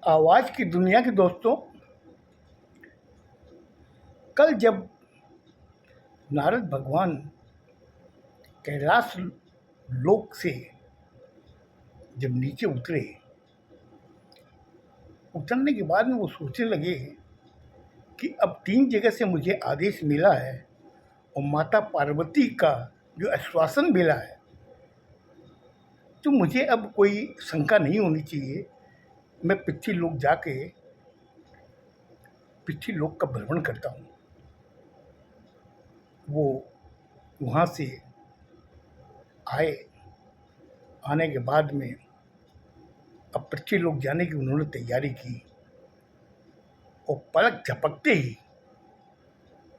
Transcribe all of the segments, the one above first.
आवाज़ की दुनिया के दोस्तों, कल जब नारद भगवान कैलाश लोक से जब नीचे उतरने के बाद में वो सोचने लगे कि अब 3 जगह से मुझे आदेश मिला है और माता पार्वती का जो आश्वासन मिला है, तो मुझे अब कोई शंका नहीं होनी चाहिए। मैं पृथ्वी लोक का भ्रमण करता हूँ। वो वहाँ से आने के बाद में अब पृथ्वी लोक जाने की उन्होंने तैयारी की और पलक झपकते ही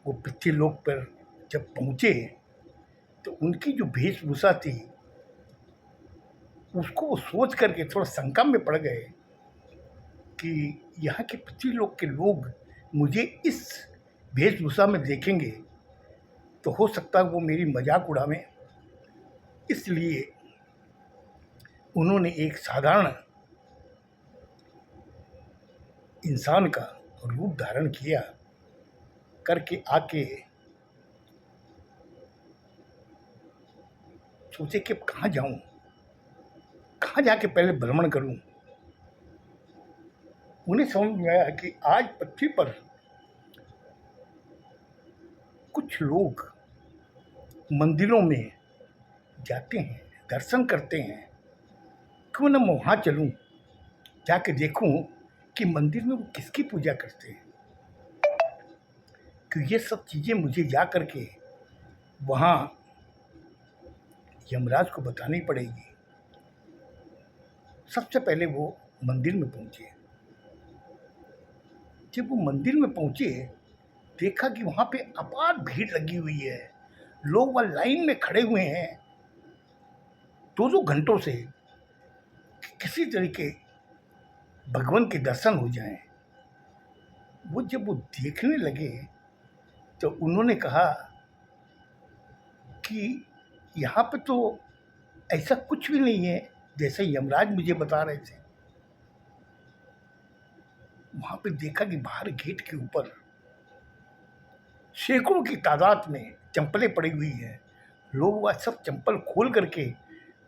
वो पृथ्वी लोक पर जब पहुँचे तो उनकी जो वेशभूषा थी उसको वो सोच करके थोड़ा शंका में पड़ गए कि यहाँ के पृथ्वी लोक के लोग मुझे इस वेशभूषा में देखेंगे तो हो सकता है वो मेरी मजाक उड़ावें। इसलिए उन्होंने एक साधारण इंसान का रूप धारण किया करके आके सोचे कि कहाँ जाऊं, कहाँ जाके पहले भ्रमण करूं। उन्हें समझ में आया कि आज पृथ्वी पर कुछ लोग मंदिरों में जाते हैं, दर्शन करते हैं, क्यों ना मैं वहाँ चलूं, जाके देखूं कि मंदिर में वो किसकी पूजा करते हैं। कि ये सब चीज़ें मुझे जा करके वहाँ यमराज को बतानी पड़ेगी। सबसे पहले वो मंदिर में पहुँचे। जब वो मंदिर में पहुँचे, देखा कि वहाँ पे अपार भीड़ लगी हुई है। लोग वहाँ लाइन में खड़े हुए हैं 2-2 घंटों से, किसी तरीके भगवान के दर्शन हो जाएं। वो जब वो देखने लगे तो उन्होंने कहा कि यहाँ पे तो ऐसा कुछ भी नहीं है जैसे यमराज मुझे बता रहे थे। वहाँ पे देखा कि बाहर गेट के ऊपर सैकड़ों की तादाद में चंपलें पड़ी हुई हैं। लोग वह सब चंपल खोल करके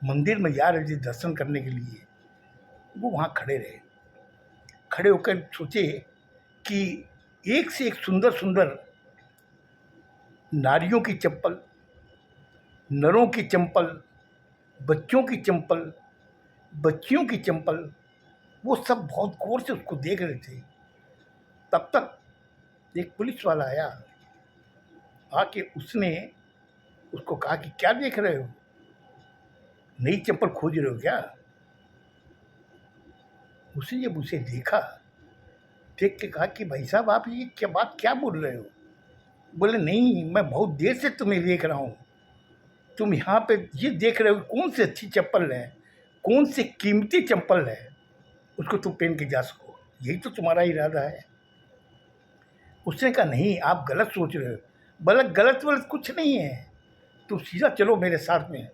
मंदिर में जा रहे थे दर्शन करने के लिए। वो वहाँ खड़े रहे। खड़े होकर सोचे कि एक से एक सुंदर सुंदर नारियों की चप्पल, नरों की चंपल, बच्चों की चंपल, बच्चियों की चंपल, वो सब बहुत गौर से उसको देख रहे थे। तब तक एक पुलिस वाला आया, आके उसने उसको कहा कि क्या देख रहे हो, नई चंपल खोज रहे हो क्या। उसने जब उसे देखा, देख के कहा कि भाई साहब आप ये क्या बोल रहे हो। बोले नहीं, मैं बहुत देर से तुम्हें देख रहा हूँ। तुम यहाँ पे ये देख रहे हो कौन सी अच्छी चप्पल है, कौन सी कीमती चप्पल है, उसको तुम पहन के जा सको, यही तो तुम्हारा इरादा है। उसने कहा नहीं, आप गलत सोच रहे हो। बोला गलत वलत कुछ नहीं है, तुम सीधा चलो मेरे साथ में।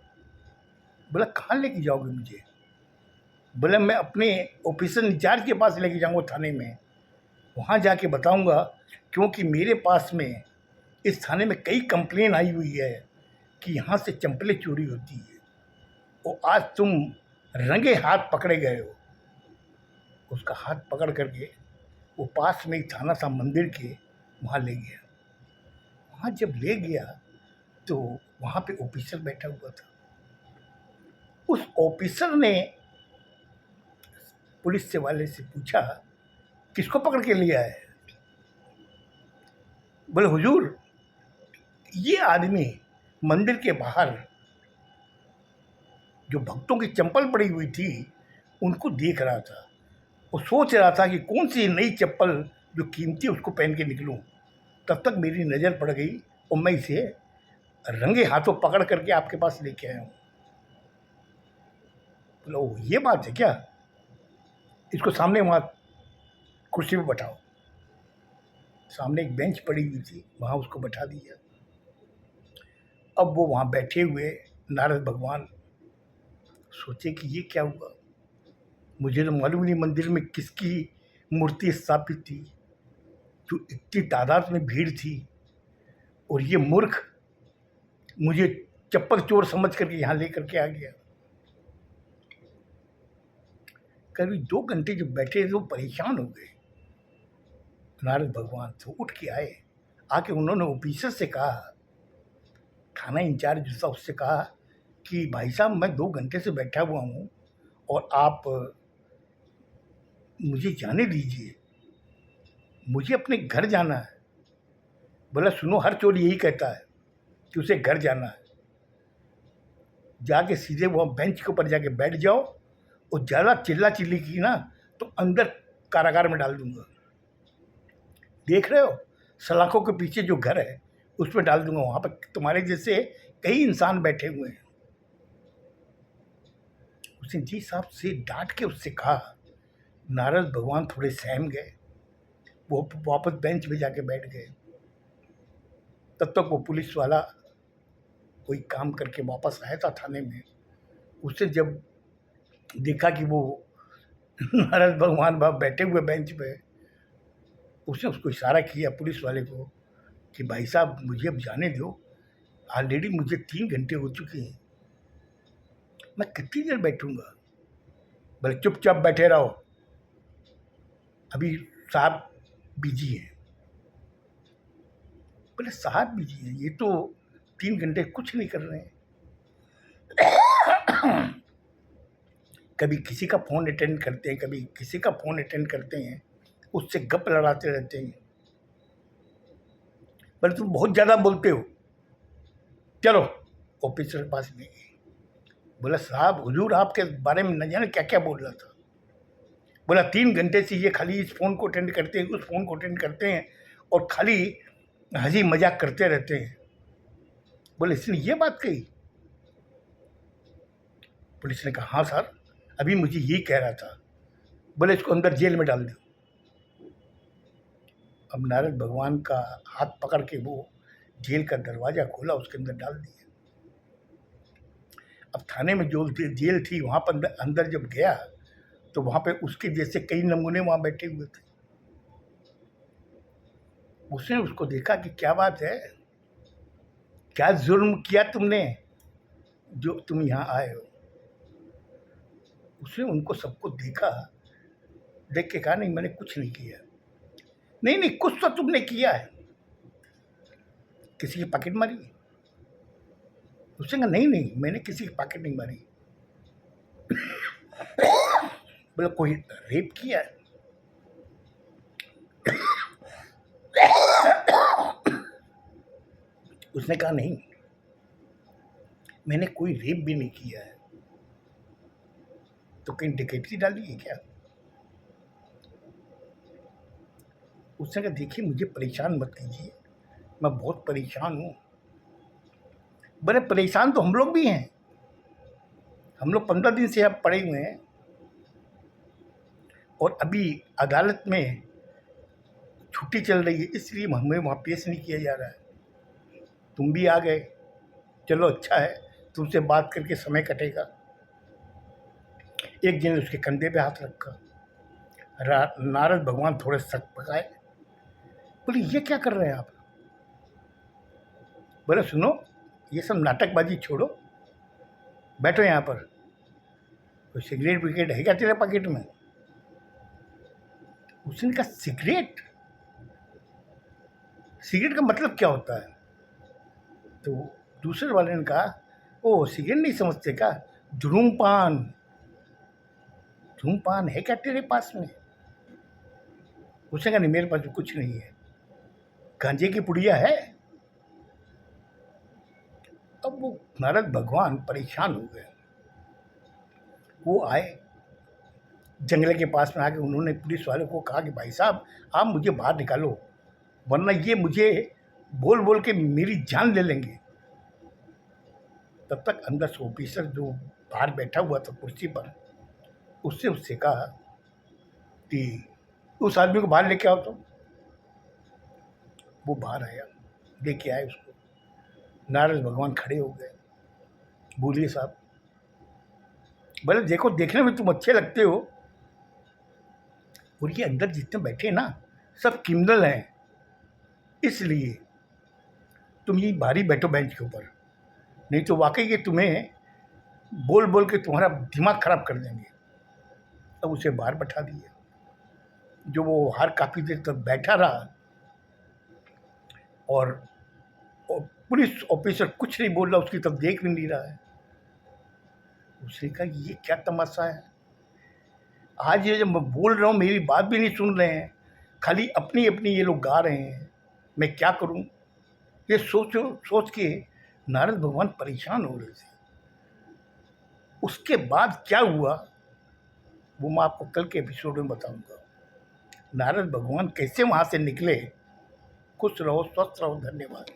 बोला कहाँ लेके जाओगे मुझे। बोले मैं अपने ऑफिसर इंचार्ज के पास लेके जाऊँगा थाने में, वहाँ जाके बताऊँगा, क्योंकि मेरे पास में इस थाने में कई कंप्लेन आई हुई है कि यहाँ से चंपलें चोरी होती है, और आज तुम रंगे हाथ पकड़े गए हो। उसका हाथ पकड़ करके वो पास में ही थाना था मंदिर के, वहाँ ले गया। वहाँ जब ले गया तो वहाँ पे ऑफिसर बैठा हुआ था। उस ऑफिसर ने पुलिस से वाले से पूछा किसको पकड़ के लिया है। बोले हुजूर, ये आदमी मंदिर के बाहर जो भक्तों की चप्पल पड़ी हुई थी उनको देख रहा था, वो सोच रहा था कि कौन सी नई चप्पल जो कीमती उसको पहन के निकलूं। तब तक मेरी नज़र पड़ गई और मैं इसे रंगे हाथों पकड़ करके आपके पास लेके आया हूँ। बोलो ये बात है क्या, इसको सामने वहाँ कुर्सी पे बैठाओ। सामने एक बेंच पड़ी हुई थी, वहाँ उसको बैठा दिया। अब वो वहाँ बैठे हुए नारद भगवान सोचे कि ये क्या हुआ, मुझे तो मालूम नहीं मंदिर में किसकी मूर्ति स्थापित थी, जो इतनी तादाद में भीड़ थी, और ये मूर्ख मुझे चप्पल चोर समझ करके यहाँ लेकर के आ गया। करीब 2 घंटे जब बैठे तो परेशान हो गए। नारद भगवान तो उठ के आए, आके उन्होंने ऑफिसर से कहा, थाना इंचार्ज जो था उससे कहा कि भाई साहब मैं 2 घंटे से बैठा हुआ हूँ और आप मुझे जाने दीजिए, मुझे अपने घर जाना है। बोला सुनो, हर चोर यही कहता है कि उसे घर जाना है, जाके सीधे वहाँ बेंच के ऊपर जाके बैठ जाओ, और ज़्यादा चिल्ला चिल्ली की ना तो अंदर कारागार में डाल दूंगा। देख रहे हो सलाखों के पीछे जो घर है उसमें डाल दूंगा, वहाँ पर तुम्हारे जैसे कई इंसान बैठे हुए हैं। उसने जी साहब से डांट के उससे कहा। नारद भगवान थोड़े सहम गए, वो वापस बेंच पे जाके बैठ गए। तब तक वो पुलिस वाला कोई काम करके वापस आया था थाने में। उससे जब देखा कि वो नारद भगवान बाप बैठे हुए बेंच पे, उसने उसको इशारा किया पुलिस वाले को कि भाई साहब मुझे अब जाने दो, ऑलरेडी मुझे 3 घंटे हो चुके हैं, मैं कितनी देर बैठूंगा। बोले चुपचाप बैठे रहो, अभी साहब बिजी हैं। बोले साहब बिजी हैं, ये तो 3 घंटे कुछ नहीं कर रहे हैं। कभी किसी का फ़ोन अटेंड करते हैं, कभी किसी का फ़ोन अटेंड करते हैं, उससे गप लड़ाते रहते हैं। बोले तुम बहुत ज़्यादा बोलते हो, चलो ऑफिसर के पास ले गए। बोला साहब हुजूर आपके बारे में न जाने क्या क्या बोल रहा था। बोला 3 घंटे से ये खाली इस फ़ोन को अटेंड करते हैं, उस फ़ोन को अटेंड करते हैं, और खाली हंसी मजाक करते रहते हैं। बोले इसने ये बात कही। पुलिस ने कहा हाँ सर, अभी मुझे ये कह रहा था। बोले इसको अंदर जेल में डाल दो। अब नारद भगवान का हाथ पकड़ के वो जेल का दरवाज़ा खोला, उसके अंदर डाल दिया। अब थाने में जो जेल थी वहाँ पर अंदर जब गया तो वहाँ पे उसके जैसे कई नमूने वहाँ बैठे हुए थे। उसने उसको देखा कि क्या बात है, क्या जुर्म किया तुमने जो तुम यहाँ आए हो। उसने उनको सबको देखा, देख के कहा नहीं मैंने कुछ नहीं किया। नहीं नहीं कुछ तो तुमने किया है, किसी की पॉकेट मारी। उसने कहा नहीं नहीं मैंने किसी की पॉकेट नहीं मारी। बोला कोई रेप किया है। उसने कहा नहीं मैंने कोई रेप भी नहीं किया है। तो कहीं डकैती डाली है क्या। उसने कहा देखिए मुझे परेशान मत कीजिए, मैं बहुत परेशान हूँ। बड़े परेशान तो हम लोग भी हैं, हम लोग 15 दिन से अब पड़े हुए हैं, और अभी अदालत में छुट्टी चल रही है, इसलिए हमें वहाँ पेश नहीं किया जा रहा है। तुम भी आ गए, चलो अच्छा है, तुमसे बात करके समय कटेगा। एक दिन उसके कंधे पे हाथ रखा। नारद भगवान थोड़े सक पकाए, बोले ये क्या कर रहे हैं आप। बोले सुनो ये सब नाटकबाजी छोड़ो, बैठो यहाँ पर। कोई सिगरेट विकेट है क्या तेरे पॉकेट में। उसने कहा सिगरेट, सिगरेट का मतलब क्या होता है। तो दूसरे वाले ने कहा ओ सिगरेट नहीं समझते क्या, धूम्रपान, धूम्रपान है क्या तेरे पास में। उसने कहा नहीं मेरे पास कुछ नहीं है। गांजे की पुड़िया है। अब वो नारद भगवान परेशान हो गए। वो आए जंगले के पास में, आके उन्होंने पुलिस वालों को कहा कि भाई साहब आप मुझे बाहर निकालो, वरना ये मुझे बोल बोल के मेरी जान ले लेंगे। तब तक अंदर से ऑफिसर जो बाहर बैठा हुआ था कुर्सी पर, उससे कहा कि उस आदमी को बाहर लेके आओ। तो वो बाहर आया, लेके आए उसको। नारद भगवान खड़े हो गए, बोलिए साहब। बोले देखो देखने में तुम अच्छे लगते हो, और ये अंदर जितने बैठे ना सब क्रिमिनल हैं, इसलिए तुम ये बाहर ही बैठो बेंच के ऊपर, नहीं तो वाकई ये तुम्हें बोल बोल के तुम्हारा दिमाग खराब कर देंगे। अब उसे बाहर बैठा दिया। जो वो बाहर काफ़ी देर तक बैठा रहा और पुलिस ऑफिसर कुछ नहीं बोल रहा, उसकी तरफ देख भी नहीं रहा है। उसने कहा ये क्या तमाशा है, आज ये जब मैं बोल रहा हूँ मेरी बात भी नहीं सुन रहे हैं, खाली अपनी अपनी ये लोग गा रहे हैं, मैं क्या करूँ। ये सोच के नारद भगवान परेशान हो रहे थे। उसके बाद क्या हुआ वो मैं आपको कल के एपिसोड में बताऊंगा। नारद भगवान कैसे वहाँ से निकले। खुश रहो, स्वस्थ रहो, धन्यवाद।